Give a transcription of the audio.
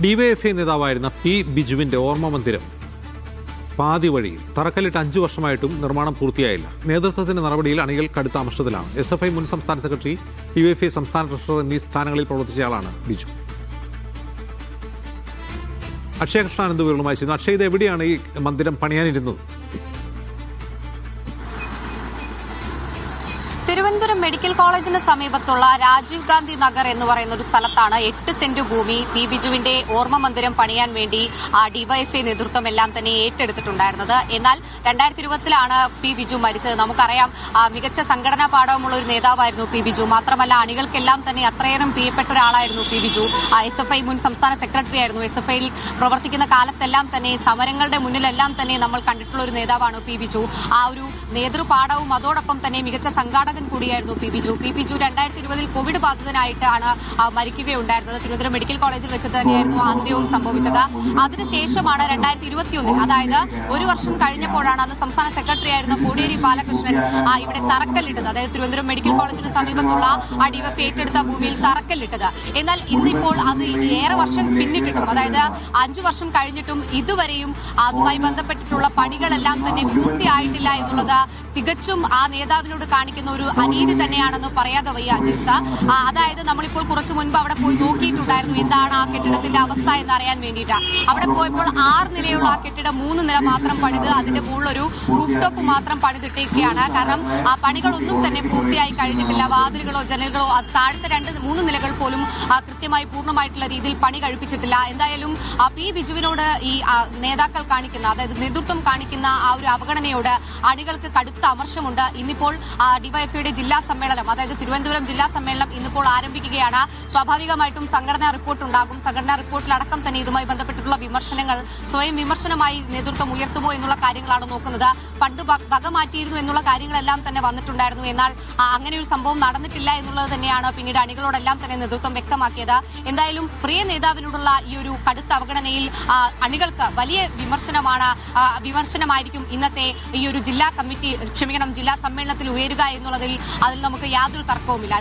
DYFI നേതാവായിരുന്ന P ബിജുവിന്റെ ഓർമ്മ മന്ദിരം പാതി വഴിയിൽ തറക്കല്ലിട്ട് 5 വർഷമായിട്ടും നിർമ്മാണം പൂർത്തിയായില്ല. നേതൃത്വത്തിന്റെ നടപടിയിൽ അണികൾ കടുത്ത അമർഷത്തിലാണ്. SFI മുൻ സംസ്ഥാന സെക്രട്ടറി, ഡിവൈഎഫ്ഐ സംസ്ഥാന ട്രഷറർ എന്നീ സ്ഥാനങ്ങളിൽ പ്രവർത്തിച്ചയാളാണ് ബിജു. അക്ഷയ കൃഷ്ണാനന്ദ വിവരങ്ങളുമായി ചെയ്യുന്നു. അക്ഷയ്, ഇത് എവിടെയാണ് ഈ മന്ദിരം പണിയാനിരുന്നത്? തിരുവനന്തപുരം മെഡിക്കൽ കോളേജിന് സമീപത്തുള്ള രാജീവ് ഗാന്ധി നഗർ എന്ന് പറയുന്ന ഒരു സ്ഥലത്താണ് 8 സെന്റ് ഭൂമി പി ബിജുവിന്റെ ഓർമ്മ മന്ദിരം പണിയാൻ വേണ്ടി ഡിവൈഎഫ്ഐ നേതൃത്വം എല്ലാം തന്നെ ഏറ്റെടുത്തിട്ടുണ്ടായിരുന്നത്. എന്നാൽ 2020-ലാണ് പി ബിജു മരിച്ചത്. നമുക്കറിയാം, മികച്ച സംഘടനാ പാഠവുമുള്ള ഒരു നേതാവായിരുന്നു പി ബിജു. മാത്രമല്ല, അണികൾക്കെല്ലാം തന്നെ അത്രയേറെ പ്രിയപ്പെട്ട ഒരാളായിരുന്നു പി ബിജു. SFI മുൻ സംസ്ഥാന സെക്രട്ടറി ആയിരുന്നു. SFIയിൽ പ്രവർത്തിക്കുന്ന കാലത്തെല്ലാം തന്നെ സമരങ്ങളുടെ മുന്നിലെല്ലാം തന്നെ നമ്മൾ കണ്ടിട്ടുള്ള ഒരു നേതാവാണ് പി ബിജു. ആ ഒരു നേതൃപാഠവും അതോടൊപ്പം തന്നെ മികച്ച സംഘാടകൻ കൂടിയായിരുന്നു പി ബിജു. 2020-ൽ കോവിഡ് ബാധിതനായിട്ടാണ് മരിക്കുകയുണ്ടായിരുന്നത്. തിരുവനന്തപുരം മെഡിക്കൽ കോളേജിൽ വെച്ച് തന്നെയായിരുന്നു അന്ത്യവും സംഭവിച്ചത്. അതിനുശേഷമാണ് 2021-ൽ, അതായത് ഒരു വർഷം കഴിഞ്ഞപ്പോഴാണ് അന്ന് സംസ്ഥാന സെക്രട്ടറി ആയിരുന്ന കോടിയേരി ബാലകൃഷ്ണൻ ഇവിടെ തറക്കല്ലിട്ടത്. അതായത് തിരുവനന്തപുരം മെഡിക്കൽ കോളേജിന് സമീപത്തുള്ള ഡിവൈഎഫ്ഐ ഏറ്റെടുത്ത ഭൂമിയിൽ തറക്കല്ലിട്ടത്. എന്നാൽ ഇന്നിപ്പോൾ അത് ഏറെ വർഷം പിന്നിട്ടിട്ടും, അതായത് 5 വർഷം കഴിഞ്ഞിട്ടും ഇതുവരെയും അതുമായി ബന്ധപ്പെട്ടിട്ടുള്ള പണികളെല്ലാം തന്നെ പൂർത്തിയായിട്ടില്ല എന്നുള്ളത് തികച്ചും ആ നേതാവിനോട് കാണിക്കുന്ന ഒരു അനീതി തന്നെയാണെന്ന് പറയാതെ വയ്യ അജിംസ. അതായത് നമ്മളിപ്പോൾ കുറച്ചു മുൻപ് അവിടെ പോയി നോക്കിയിട്ടുണ്ടായിരുന്നു എന്താണ് ആ കെട്ടിടത്തിന്റെ അവസ്ഥ എന്ന് അറിയാൻ വേണ്ടിയിട്ട്. അവിടെ പോയപ്പോൾ 6 നിലയുള്ള ആ കെട്ടിടം 3 നില മാത്രം പണിത് അതിന്റെ മുകളിലൊരു റൂഫ് ടോപ്പ് മാത്രം പണിതിട്ടിരിക്കുകയാണ്. കാരണം ആ പണികളൊന്നും തന്നെ പൂർത്തിയായി കഴിഞ്ഞിട്ടില്ല. വാതിലുകളോ ജനലുകളോ താഴത്തെ 2-3 നിലകൾ പോലും കൃത്യമായി പൂർണ്ണമായിട്ടുള്ള രീതിയിൽ പണി കഴിപ്പിച്ചിട്ടില്ല. എന്തായാലും പി ബിജുവിനോട് ഈ നേതാക്കൾ കാണിക്കുന്ന, അതായത് നേതൃത്വം കാണിക്കുന്ന ആ ഒരു അവഗണനയോട് അണികൾക്ക് കടുത്ത അമർഷമുണ്ട്. ഇന്നിപ്പോൾ ഡിവൈഎഫ്ഐയുടെ ജില്ലാ സമ്മേളനം, അതായത് തിരുവനന്തപുരം ജില്ലാ സമ്മേളനം ഇന്നിപ്പോൾ ആരംഭിക്കുകയാണ്. സ്വാഭാവികമായിട്ടും സംഘടനാ റിപ്പോർട്ട് ഉണ്ടാകും. സംഘടനാ റിപ്പോർട്ടിലടക്കം തന്നെ ഇതുമായി ബന്ധപ്പെട്ടിട്ടുള്ള വിമർശനങ്ങൾ സ്വയം വിമർശനമായി നേതൃത്വം ഉയർത്തുമോ എന്നുള്ള കാര്യങ്ങളാണ് നോക്കുന്നത്. പണ്ട് വക മാറ്റിയിരുന്നു എന്നുള്ള കാര്യങ്ങളെല്ലാം തന്നെ വന്നിട്ടുണ്ടായിരുന്നു. എന്നാൽ അങ്ങനെ ഒരു സംഭവം നടന്നിട്ടില്ല എന്നുള്ളത് തന്നെയാണ് പിന്നീട് അണികളോടെല്ലാം തന്നെ നേതൃത്വം വ്യക്തമാക്കിയത്. എന്തായാലും പ്രിയ നേതാവിനോടുള്ള ഈ ഒരു കടുത്ത അവഗണനയിൽ അണികൾക്ക് വലിയ വിമർശനമായിരിക്കും ഇന്നത്തെ ഈ ഒരു ജില്ലാ സമ്മേളനത്തിൽ ഉയരുക എന്നുള്ളതിൽ നമുക്ക് യാതൊരു തർക്കവുമില്ല.